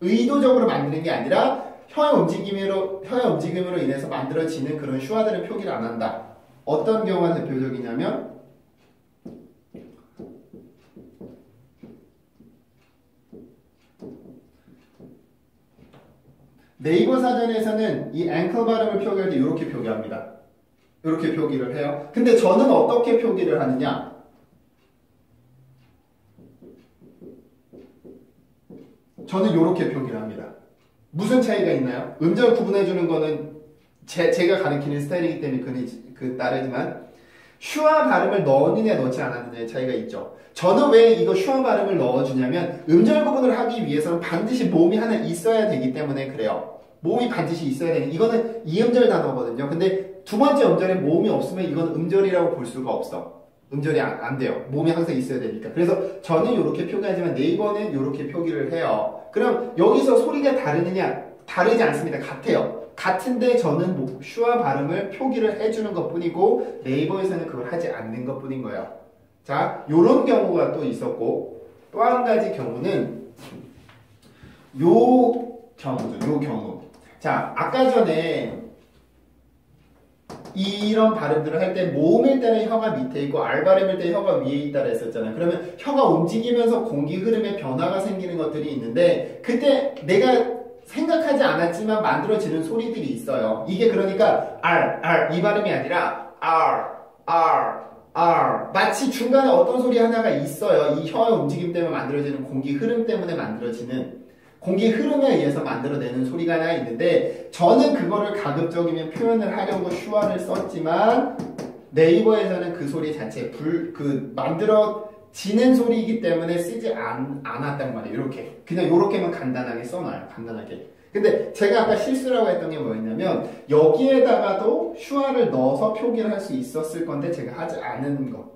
의도적으로 만드는 게 아니라 혀의 움직임으로 인해서 만들어지는 그런 슈와들은 표기를 안 한다. 어떤 경우가 대표적이냐면 네이버 사전에서는 이 앵클 발음을 표기할 때 이렇게 표기합니다. 이렇게 표기를 해요. 근데 저는 어떻게 표기를 하느냐? 저는 이렇게 표기를 합니다. 무슨 차이가 있나요? 음절 구분해주는 거는 제가 가르치는 스타일이기 때문에 따르지만 슈와 발음을 넣느냐 넣지 않았느냐의 차이가 있죠. 저는 왜 이거 슈와 발음을 넣어주냐면 음절 구분을 하기 위해서는 반드시 모음이 하나 있어야 되기 때문에 그래요. 모음이 반드시 있어야 되는 이거는 이음절 단어거든요. 근데 두 번째 음절에 모음이 없으면 이건 음절이라고 볼 수가 없어. 음절이 안 돼요. 모음이 항상 있어야 되니까. 그래서 저는 이렇게 표기하지만 네이버는 이렇게 표기를 해요. 그럼 여기서 소리가 다르느냐? 다르지 않습니다. 같아요. 같은데 저는 슈와 발음을 표기를 해주는 것 뿐이고 네이버에서는 그걸 하지 않는 것 뿐인 거예요. 자, 요런 경우가 또 있었고 또 한 가지 경우는 요 경우죠. 요 경우. 자, 아까 전에 이런 발음들을 할 때 모음일 때는 혀가 밑에 있고 알 발음일 때 혀가 위에 있다고 했었잖아요. 그러면 혀가 움직이면서 공기 흐름에 변화가 생기는 것들이 있는데 그때 내가 생각하지 않았지만 만들어지는 소리들이 있어요. 이게 그러니까 이 발음이 아니라 마치 중간에 어떤 소리 하나가 있어요. 이 혀의 움직임 때문에 만들어지는 공기 흐름 때문에 만들어지는 공기 흐름에 의해서 만들어내는 소리가 하나 있는데 저는 그거를 가급적이면 표현을 하려고 슈와를 썼지만 네이버에서는 그 소리 자체 만들어지는 소리이기 때문에 쓰지 않았단 말이에요. 이렇게 그냥 이렇게만 간단하게 써놔요. 간단하게. 근데 제가 아까 실수라고 했던 게 뭐였냐면 여기에다가도 슈와를 넣어서 표기를 할 수 있었을 건데 제가 하지 않은 거.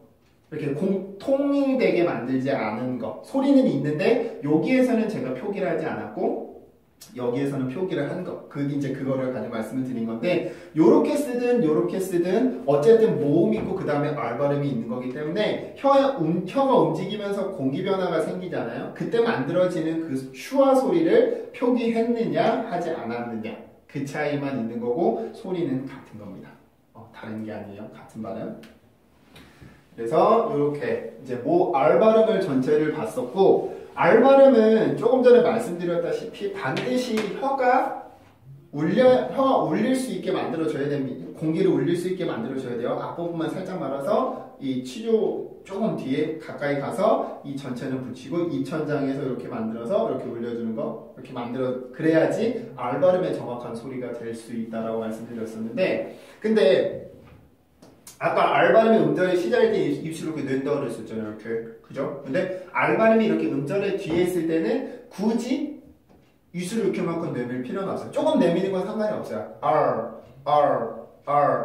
이렇게 통일되게 만들지 않은 거. 소리는 있는데 여기에서는 제가 표기를 하지 않았고 여기에서는 표기를 한 거. 이제 그거를 가지고 말씀을 드린 건데, 요렇게 쓰든, 어쨌든 모음 있고, 그 다음에 R 발음이 있는 거기 때문에, 혀가 움직이면서 공기 변화가 생기잖아요? 그때 만들어지는 그 슈화 소리를 표기했느냐, 하지 않았느냐. 그 차이만 있는 거고, 소리는 같은 겁니다. 다른 게 아니에요. 같은 발음. 그래서, 요렇게, 이제 R 발음을 전체를 봤었고, R 발음은 조금 전에 말씀드렸다시피 반드시 혀가 울릴 수 있게 만들어줘야 됩니다. 공기를 울릴 수 있게 만들어줘야 돼요. 앞부분만 살짝 말아서 이 치조 조금 뒤에 가까이 가서 이 전체는 붙이고 입천장에서 이렇게 만들어서 이렇게 울려주는 거 이렇게 그래야지 R 발음의 정확한 소리가 될 수 있다라고 말씀드렸었는데 근데 아까 R 발음이 음절의 시작일 때 입술을 이렇게 낸다고 그랬었잖아요. 이렇게. 그죠? 근데 R 발음이 이렇게 음절의 뒤에 있을 때는 굳이 입술을 이렇게만큼 내밀 필요는 없어요. 조금 내미는 건 상관이 없어요. R.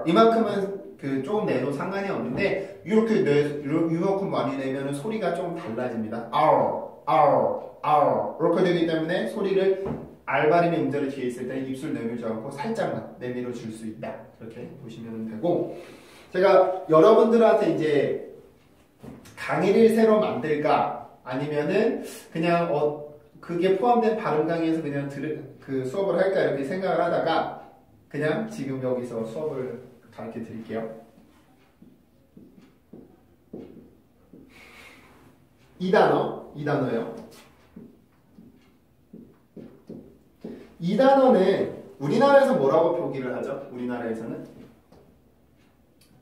이만큼은 조금 내도 상관이 없는데, 이만큼 많이 내면 소리가 좀 달라집니다. R. 이렇게 되기 때문에 소리를 R 발음이 음절의 뒤에 있을 때는 입술 내밀지 않고 살짝만 내밀어 줄 수 있다. 이렇게 보시면 되고, 제가 여러분들한테 이제 강의를 새로 만들까 아니면은 그냥 그게 포함된 발음 강의에서 그냥 그 수업을 할까 이렇게 생각을 하다가 그냥 지금 여기서 수업을 가르쳐 드릴게요. 이 단어예요. 이 단어는 우리나라에서 뭐라고 표기를 하죠? 우리나라에서는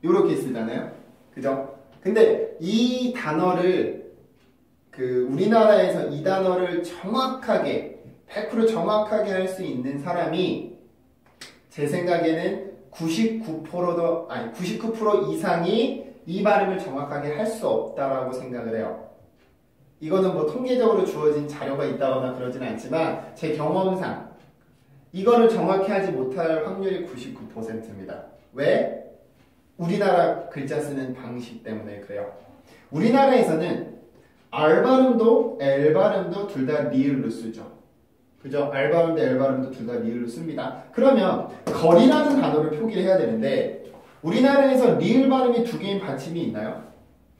이렇게 쓰잖아요. 그죠? 근데 이 단어를 우리나라에서 이 단어를 정확하게 100% 정확하게 할 수 있는 사람이 제 생각에는 99% 이상이 이 발음을 정확하게 할 수 없다라고 생각을 해요. 이거는 뭐 통계적으로 주어진 자료가 있다거나 그러진 않지만 제 경험상 이거를 정확히 하지 못할 확률이 99%입니다. 왜? 우리나라 글자 쓰는 방식 때문에 그래요. 우리나라에서는 R 발음도 L 발음도 둘 다 리을로 쓰죠. 그죠? R 발음도 L 발음도 둘 다 리을로 씁니다. 그러면 거리라는 단어를 표기를 해야 되는데 우리나라에서 리을 발음이 두 개인 받침이 있나요?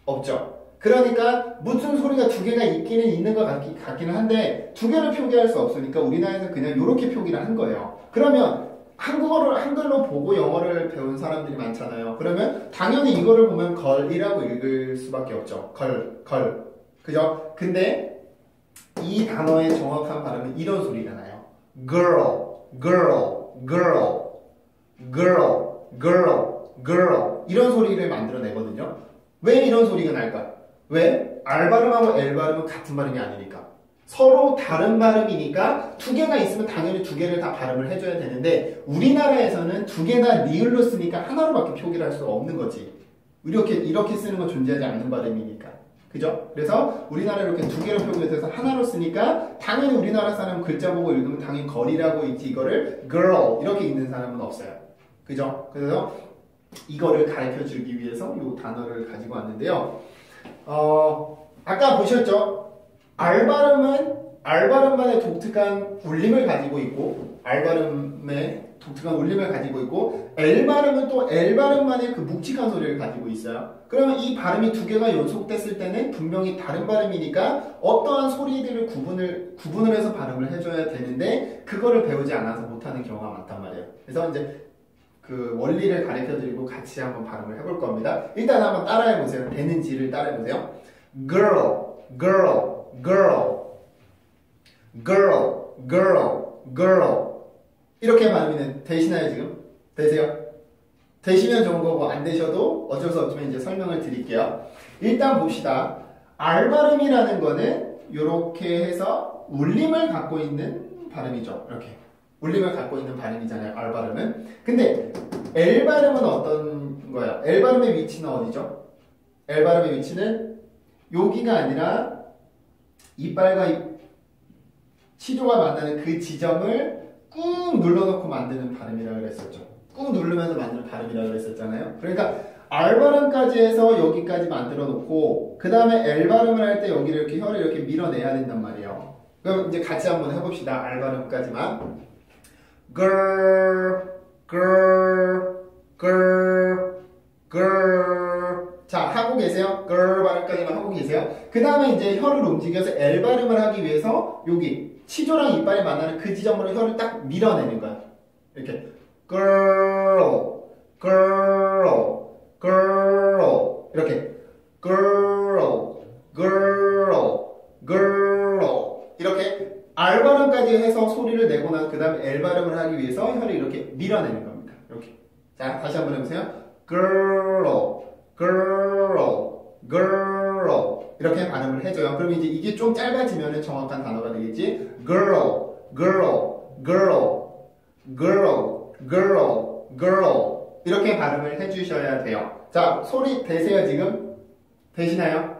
없죠. 그러니까 무슨 소리가 두 개가 있기는 있는 것 같기는 한데 두 개를 표기할 수 없으니까 우리나라에서 그냥 이렇게 표기를 한 거예요. 그러면 한글로 보고 영어를 배운 사람들이 많잖아요. 그러면 당연히 이거를 보면 걸이라고 읽을 수밖에 없죠. 걸. 그죠? 근데 이 단어의 정확한 발음은 이런 소리가 나요. girl. 이런 소리를 만들어내거든요. 왜 이런 소리가 날까? 왜? R 발음하고 L 발음은 같은 발음이 아니니까. 서로 다른 발음이니까 두 개가 있으면 당연히 두 개를 다 발음을 해줘야 되는데 우리나라에서는 두 개 다 리을로 쓰니까 하나로밖에 표기를 할 수가 없는 거지. 이렇게 쓰는 건 존재하지 않는 발음이니까. 그죠? 그래서 우리나라 이렇게 두 개로 표기해서 하나로 쓰니까 당연히 우리나라 사람 글자 보고 읽으면 당연히 걸이라고 읽지 이거를 girl 이렇게 읽는 사람은 없어요. 그죠? 그래서 이거를 가르쳐 주기 위해서 이 단어를 가지고 왔는데요. 아까 보셨죠? R 발음만의 독특한 울림을 가지고 있고 R 발음의 독특한 울림을 가지고 있고 L 발음은 또 L 발음만의 그 묵직한 소리를 가지고 있어요. 그러면 이 발음이 두 개가 연속됐을 때는 분명히 다른 발음이니까 어떠한 소리들을 구분을 해서 발음을 해줘야 되는데 그거를 배우지 않아서 못하는 경우가 많단 말이에요. 그래서 이제 그 원리를 가르쳐 드리고 같이 한번 발음을 해볼 겁니다. 일단 한번 따라해 보세요. 되는지를 따라해 보세요. girl. 이렇게 발음이 되시나요 지금? 되세요? 되시면 좋은 거고 안 되셔도 어쩔 수 없지만 이제 설명을 드릴게요. 일단 봅시다. R 발음이라는 거는 이렇게 해서 울림을 갖고 있는 발음이죠. 이렇게 울림을 갖고 있는 발음이잖아요. R 발음은. 근데 L 발음은 어떤 거야? L 발음의 위치는 어디죠? L 발음의 위치는 여기가 아니라 이빨과 치조가 만나는 그 지점을 꾹 눌러놓고 만드는 발음이라고 그랬었죠. 꾹 누르면서 만드는 발음이라고 그랬었잖아요. 그러니까 R 발음까지 해서 여기까지 만들어 놓고 그 다음에 L 발음을 할 때 여기를 이렇게 혀를 이렇게 밀어내야 된단 말이에요. 그럼 이제 같이 한번 해봅시다. 알 발음까지만. girl, girl, girl, girl. 자, 하고 계세요? girl 발음까지만 하고 계세요? 그 다음에 이제 혀를 움직여서 L 발음을 하기 위해서 여기 치조랑 이빨이 만나는 그 지점으로 혀를 딱 밀어내는 거야. 이렇게 girl, girl, girl 이렇게 girl, girl, girl 이렇게 R 발음까지 해서 소리를 내고 나서 그 다음에 L 발음을 하기 위해서 혀를 이렇게 밀어내는 겁니다. 이렇게. 자, 다시 한번 해보세요. girl, girl, girl 이렇게 발음을 해줘요. 그럼 이제 이게 좀 짧아지면 정확한 단어가 되겠지. girl, girl, girl, girl, girl, girl 이렇게 발음을 해주셔야 돼요. 자, 소리 되세요 지금? 되시나요?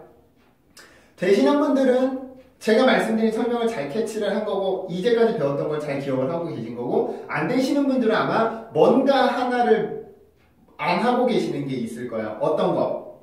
되시는 분들은 제가 말씀드린 설명을 잘 캐치를 한 거고 이제까지 배웠던 걸 잘 기억을 하고 계신 거고 안 되시는 분들은 아마 뭔가 하나를 안 하고 계시는 게 있을 거예요. 어떤 거?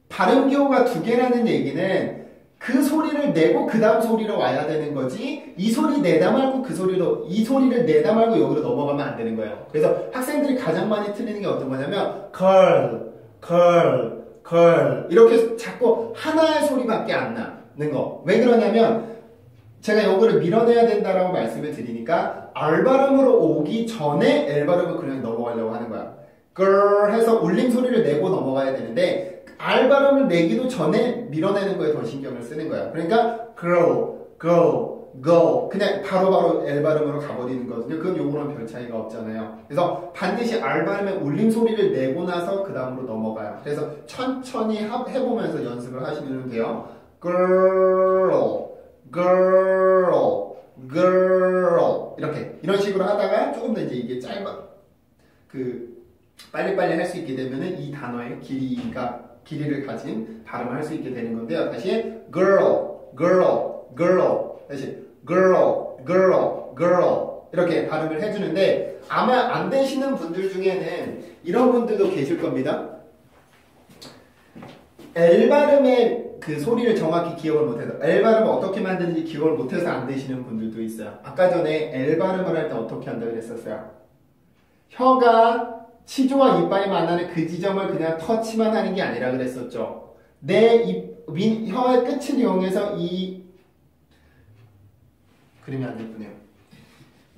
발음 기호가 두 개라는 얘기는 그 소리를 내고 그 다음 소리로 와야 되는 거지 이 소리 내다 말고 그 소리로 이 소리를 내다 말고 여기로 넘어가면 안 되는 거예요. 그래서 학생들이 가장 많이 틀리는 게 어떤 거냐면 curl, curl, curl 이렇게 자꾸 하나의 소리밖에 안 나는 거. 왜 그러냐면 제가 요거를 밀어내야 된다라고 말씀을 드리니까 R 발음으로 오기 전에 L 발음을 그냥 넘어가려고 하는 거야. girl 해서 울림 소리를 내고 넘어가야 되는데 R 발음을 내기도 전에 밀어내는 거에 더 신경을 쓰는 거야. 그러니까 girl, go, go 그냥 바로바로 L 발음으로 가버리는 거거든요. 그건 요거랑 별 차이가 없잖아요. 그래서 반드시 R 발음의 울림 소리를 내고 나서 그 다음으로 넘어가요. 그래서 천천히 해보면서 연습을 하시면 돼요. girl, girl, girl 이렇게 이런 식으로 하다가 조금 더 이제 이게 빨리빨리 할 수 있게 되면은 이 단어의 길이를 가진 발음을 할 수 있게 되는 건데요. 다시 girl, girl, girl 다시 girl, girl, girl 이렇게 발음을 해주는데 아마 안 되시는 분들 중에는 이런 분들도 계실 겁니다. L 발음의 그 소리를 정확히 기억을 못해서 L 발음을 어떻게 만드는지 기억을 못해서 안 되시는 분들도 있어요. 아까 전에 L 발음을 할 때 어떻게 한다고 그랬었어요? 혀가 치조와 이빨이 만나는 그 지점을 그냥 터치만 하는 게 아니라 그랬었죠. 혀의 끝을 이용해서 그림이 안 예쁘네요.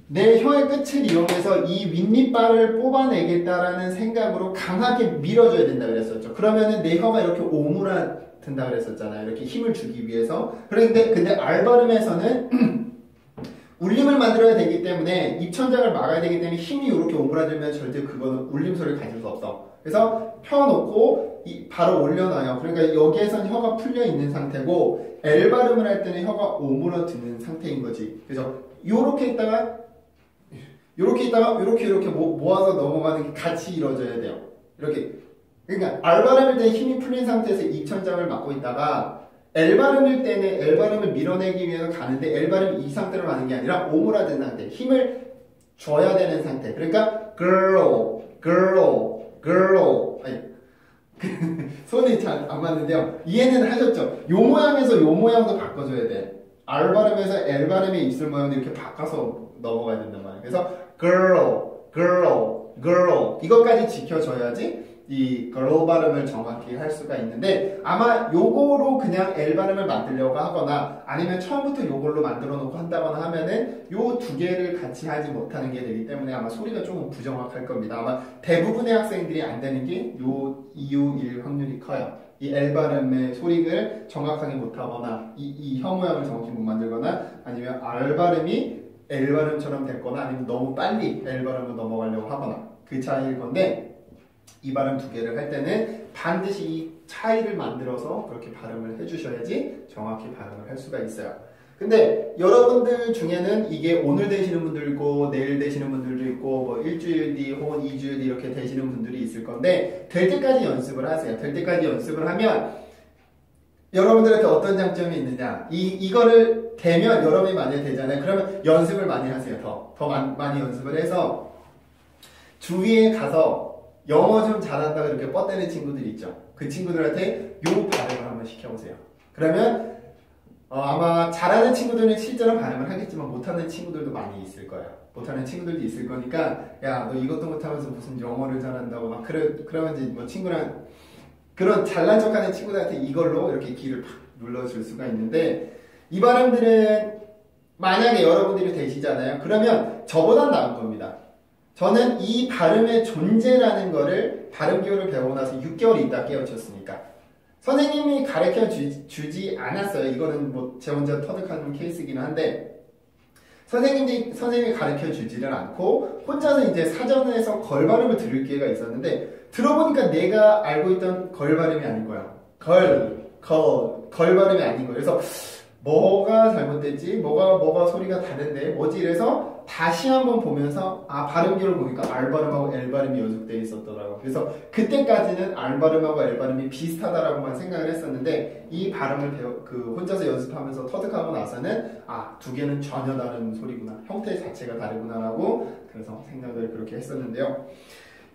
내 혀의 끝을 이용해서 이 윗니빨을 뽑아내겠다라는 생각으로 강하게 밀어줘야 된다 그랬었죠. 그러면은 내 혀가 이렇게 오므라든다 그랬었잖아요. 이렇게 힘을 주기 위해서. 근데 R 발음에서는 울림을 만들어야 되기 때문에 입천장을 막아야 되기 때문에 힘이 이렇게 오므라들면 절대 그거는 울림 소리를 가질 수 없어. 그래서 펴놓고 바로 올려놔요. 그러니까 여기에선 혀가 풀려 있는 상태고 L 발음을 할 때는 혀가 오므라드는 상태인 거지. 그래서 요렇게 있다가 이렇게 모아서 넘어가는 게 같이 이루어져야 돼요. 이렇게. 그러니까 R 발음일 때는 힘이 풀린 상태에서 입천장을 막고 있다가 L 발음일 때는 L 발음을 밀어내기 위해서 가는데 L 발음이 이 상태로 가는 게 아니라 오므라든 상태, 힘을 줘야 되는 상태. 그러니까 girl, girl, girl. 아니, 손이 잘 안 맞는데요. 이해는 하셨죠? 요 모양에서 요 모양도 바꿔줘야 돼. R 발음에서 L 발음의 입술 모양도 이렇게 바꿔서 넘어가야 된단 말이에요. 그래서 girl, girl, girl 이것까지 지켜줘야지 이 girl 발음을 정확히 할 수가 있는데 아마 요거로 그냥 L 발음을 만들려고 하거나 아니면 처음부터 요걸로 만들어 놓고 한다거나 하면은 요 두 개를 같이 하지 못하는 게 되기 때문에 아마 소리가 조금 부정확할 겁니다. 아마 대부분의 학생들이 안 되는 게 요 이유일 확률이 커요. 이 L 발음의 소리를 정확하게 못하거나 이 혀 모양을 정확히 못 만들거나 아니면 R 발음이 L 발음처럼 됐거나 아니면 너무 빨리 L 발음으로 넘어가려고 하거나 그 차이일 건데 이 발음 두 개를 할 때는 반드시 이 차이를 만들어서 그렇게 발음을 해주셔야지 정확히 발음을 할 수가 있어요. 근데 여러분들 중에는 이게 오늘 되시는 분들도 있고 내일 되시는 분들도 있고 뭐 일주일 뒤 혹은 2주일 뒤 이렇게 되시는 분들이 있을 건데 될 때까지 연습을 하세요. 될 때까지 연습을 하면 여러분들한테 어떤 장점이 있느냐 이거를 되면 여러분이 만약에 되잖아요. 그러면 연습을 많이 하세요. 더 많이 연습을 해서 주위에 가서 영어 좀 잘한다고 이렇게 뻗대는 친구들 있죠. 그 친구들한테 요 발음을 한번 시켜보세요. 그러면 아마 잘하는 친구들은 실제로 발음을 하겠지만 못하는 친구들도 많이 있을 거예요. 못하는 친구들도 있을 거니까 야, 너 이것도 못하면서 무슨 영어를 잘한다고 막 그러면 이제 뭐 친구랑 그런 잘난 척하는 친구들한테 이걸로 이렇게 귀를 팍 눌러줄 수가 있는데 이 발음들은 만약에 여러분들이 되시잖아요. 그러면 저보다 나은 겁니다. 저는 이 발음의 존재라는 거를 발음 기호를 배우고 나서 6개월 있다 깨우쳤으니까 선생님이 가르쳐 주지 않았어요. 이거는 뭐 제 혼자 터득하는 케이스이긴 한데 선생님이 가르쳐 주지를 않고 혼자서 이제 사전에서 걸 발음을 들을 기회가 있었는데 들어보니까 내가 알고 있던 걸 발음이 아닌 거야. 걸 발음이 아닌 거예요. 그래서 뭐가 잘못됐지? 뭐가 소리가 다른데? 뭐지? 이래서 다시 한번 보면서 발음기를 보니까 R 발음하고 L 발음이 연속되어 있었더라고요. 그래서 그때까지는 R 발음하고 L 발음이 비슷하다라고만 생각을 했었는데 이 발음을 혼자서 연습하면서 터득하고 나서는 두 개는 전혀 다른 소리구나. 형태 자체가 다르구나라고 그래서 생각을 그렇게 했었는데요.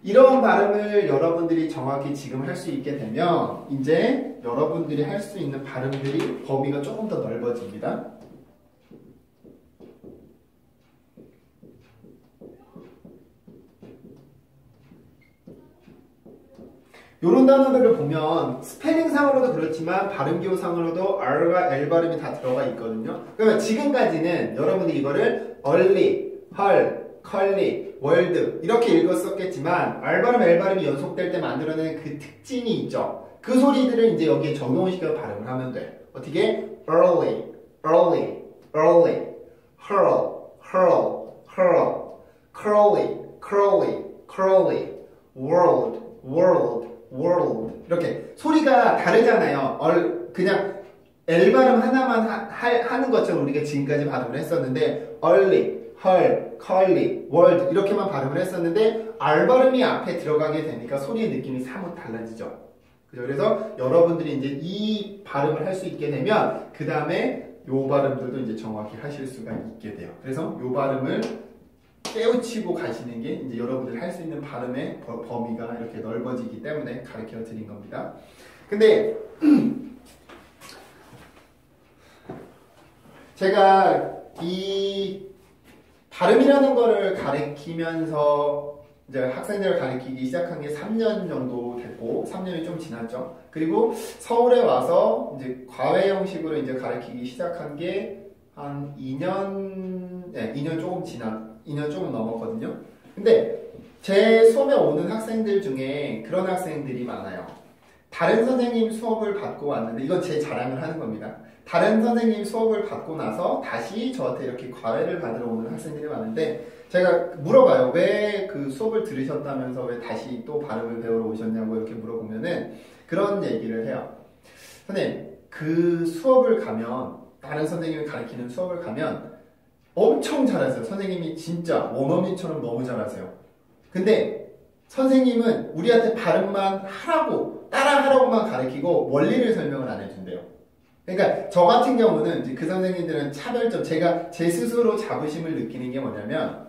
이런 발음을 여러분들이 정확히 지금 할 수 있게 되면 이제 여러분들이 할 수 있는 발음들이 범위가 조금 더 넓어집니다. 이런 단어들을 보면 스펠링상으로도 그렇지만 발음기호상으로도 R과 L 발음이 다 들어가 있거든요. 그러면 지금까지는 여러분들이 이거를 early, 헐, 컬리, 월드 이렇게 읽었었겠지만 R 발음, L 발음이 연속될 때 만들어내는 그 특징이 있죠. 그 소리들을 이제 여기에 적용을 시켜서 발음을 하면 돼. 어떻게? early, early, early, hurl, hurl, hurl, curly, curly, curly, world, world, world 이렇게 소리가 다르잖아요. 그냥 L 발음 하나만 하는 것처럼 우리가 지금까지 발음을 했었는데 early, 헐, 컬리, 월드 이렇게만 발음을 했었는데 R 발음이 앞에 들어가게 되니까 소리의 느낌이 사뭇 달라지죠. 그래서 여러분들이 이제 이 발음을 할 수 있게 되면 그 다음에 요 발음들도 이제 정확히 하실 수가 있게 돼요. 그래서 요 발음을 깨우치고 가시는 게 이제 여러분들이 할 수 있는 발음의 범위가 이렇게 넓어지기 때문에 가르쳐 드린 겁니다. 근데 제가 이 발음이라는 거를 가르치면서 이제 학생들을 가르치기 시작한 게 3년 정도 됐고 3년이 좀 지났죠. 그리고 서울에 와서 이제 과외 형식으로 이제 가르치기 시작한 게 한 2년, 2년 조금 넘었거든요. 근데 제 수업에 오는 학생들 중에 그런 학생들이 많아요. 다른 선생님 수업을 받고 왔는데 이건 제 자랑을 하는 겁니다. 다른 선생님 수업을 받고 나서 다시 저한테 이렇게 과외를 받으러 오는 학생들이 많은데 제가 물어봐요. 왜 그 수업을 들으셨다면서 왜 다시 또 발음을 배우러 오셨냐고 이렇게 물어보면은 그런 얘기를 해요. 선생님, 그 수업을 가면 다른 선생님이 가르치는 수업을 가면 엄청 잘하세요. 선생님이 진짜 원어민처럼 너무 잘하세요. 근데 선생님은 우리한테 발음만 하라고 따라하라고만 가르치고 원리를 설명을 안 해준대요. 그러니까 저 같은 경우는 이제 그 선생님들은 차별점, 제가 제 스스로 자부심을 느끼는 게 뭐냐면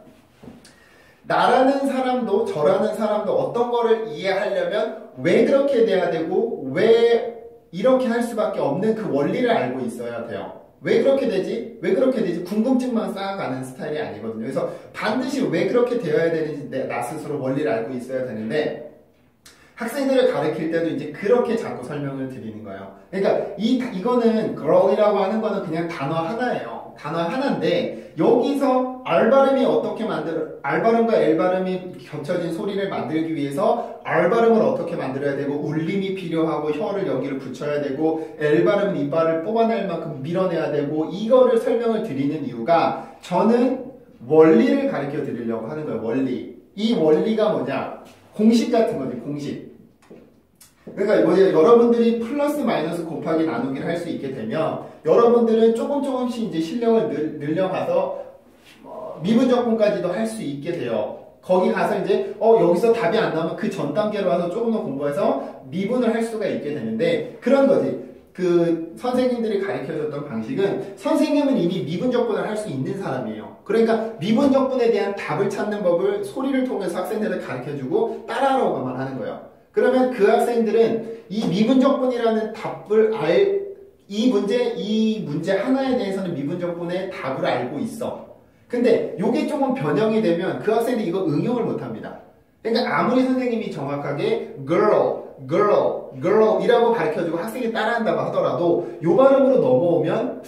나라는 사람도 저라는 사람도 어떤 거를 이해하려면 왜 그렇게 돼야 되고 왜 이렇게 할 수밖에 없는 그 원리를 알고 있어야 돼요. 왜 그렇게 되지? 왜 그렇게 되지? 궁금증만 쌓아가는 스타일이 아니거든요. 그래서 반드시 왜 그렇게 되어야 되는지 나 스스로 원리를 알고 있어야 되는데 학생들을 가르칠 때도 이제 그렇게 자꾸 설명을 드리는 거예요. 그러니까 이거는 girl이라고 하는 거는 그냥 단어 하나예요. 단어 하나인데 여기서 R 발음이 R 발음과 L 발음이 겹쳐진 소리를 만들기 위해서 R 발음을 어떻게 만들어야 되고 울림이 필요하고 혀를 여기를 붙여야 되고 L 발음은 이빨을 뽑아낼 만큼 밀어내야 되고 이거를 설명을 드리는 이유가 저는 원리를 가르쳐 드리려고 하는 거예요. 원리. 이 원리가 뭐냐? 공식 같은 거지, 공식. 그러니까 여러분들이 플러스 마이너스 곱하기 나누기를 할 수 있게 되면 여러분들은 조금씩 이제 실력을 늘려가서 미분적분까지도 할 수 있게 돼요. 거기 가서 이제 여기서 답이 안 나오면 그 전 단계로 와서 조금 더 공부해서 미분을 할 수가 있게 되는데 그런 거지. 그 선생님들이 가르쳐줬던 방식은 선생님은 이미 미분적분을 할 수 있는 사람이에요. 그러니까 미분적분에 대한 답을 찾는 법을 소리를 통해서 학생들을 가르쳐주고 따라하라고만 하는 거예요. 그러면 그 학생들은 이 미분적분이라는 답을 이 문제 하나에 대해서는 미분적분의 답을 알고 있어. 근데 요게 조금 변형이 되면 그 학생들이 이거 응용을 못 합니다. 그러니까 아무리 선생님이 정확하게 girl 이라고 가르쳐주고 학생이 따라한다고 하더라도 요 발음으로 넘어오면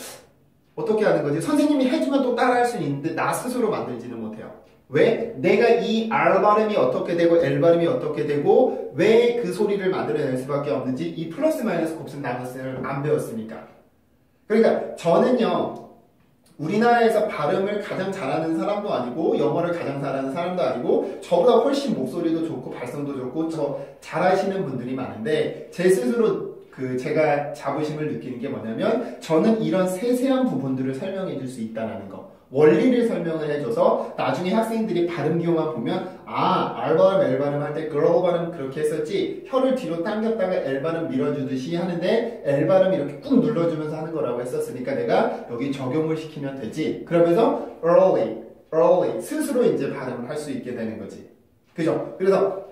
어떻게 하는 거지? 선생님이 해주면 또 따라할 수 있는데 나 스스로 만들지는 못해요. 왜? 내가 이 R 발음이 어떻게 되고 L 발음이 어떻게 되고 왜 그 소리를 만들어낼 수밖에 없는지 이 플러스 마이너스 곱셈 나눗셈을 안 배웠으니까. 그러니까 저는요. 우리나라에서 발음을 가장 잘하는 사람도 아니고 영어를 가장 잘하는 사람도 아니고 저보다 훨씬 목소리도 좋고 발성도 좋고 저 잘하시는 분들이 많은데 제 스스로 제가 자부심을 느끼는 게 뭐냐면 저는 이런 세세한 부분들을 설명해 줄 수 있다는 거. 원리를 설명을 해줘서 나중에 학생들이 발음 기호만 보면 아, R 발음, L 발음 할 때 girl 발음 그렇게 했었지 혀를 뒤로 당겼다가 L 발음 밀어주듯이 하는데 L 발음 이렇게 꾹 눌러주면서 하는 거라고 했었으니까 내가 여기 적용을 시키면 되지. 그러면서 early 스스로 이제 발음을 할 수 있게 되는 거지. 그죠? 그래서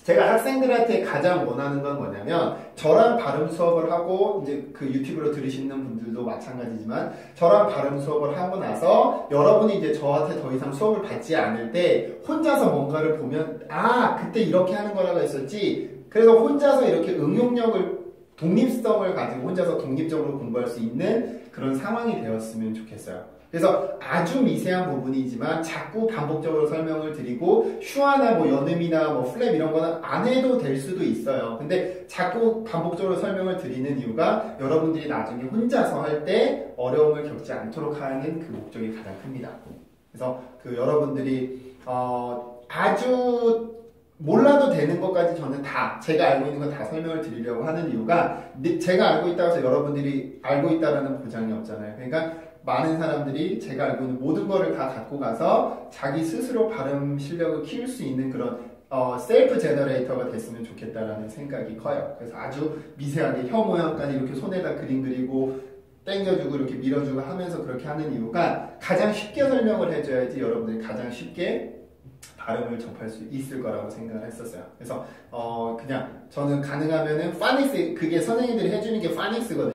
제가 학생들한테 가장 원하는 건 뭐냐면 저랑 발음 수업을 하고 이제 그 유튜브로 들으시는 분들도 마찬가지지만 저랑 발음 수업을 하고 나서 여러분이 이제 저한테 더 이상 수업을 받지 않을 때 혼자서 뭔가를 보면 아 그때 이렇게 하는 거라고 했었지. 그래서 혼자서 이렇게 응용력을 독립성을 가지고 혼자서 독립적으로 공부할 수 있는 그런 상황이 되었으면 좋겠어요. 그래서 아주 미세한 부분이지만 자꾸 반복적으로 설명을 드리고 슈아나 뭐 연음이나 뭐 플랩 이런 거는 안 해도 될 수도 있어요. 근데 자꾸 반복적으로 설명을 드리는 이유가 여러분들이 나중에 혼자서 할 때 어려움을 겪지 않도록 하는 그 목적이 가장 큽니다. 그래서 여러분들이 아주 몰라도 되는 것까지 저는 다 제가 알고 있는 건 다 설명을 드리려고 하는 이유가 제가 알고 있다고 해서 여러분들이 알고 있다라는 보장이 없잖아요. 그러니까 많은 사람들이 제가 알고 있는 모든 거를 다 갖고 가서 자기 스스로 발음 실력을 키울 수 있는 그런 셀프 제너레이터가 됐으면 좋겠다라는 생각이 커요. 그래서 아주 미세하게 혀 모양까지 이렇게 손에다 그림 그리고 땡겨주고 이렇게 밀어주고 하면서 그렇게 하는 이유가 가장 쉽게 설명을 해줘야지 여러분들이 가장 쉽게 발음을 접할 수 있을 거라고 생각을 했었어요. 그래서 그냥 저는 가능하면은 파닉스 그게 선생님들이 해주는 게 파닉스거든요.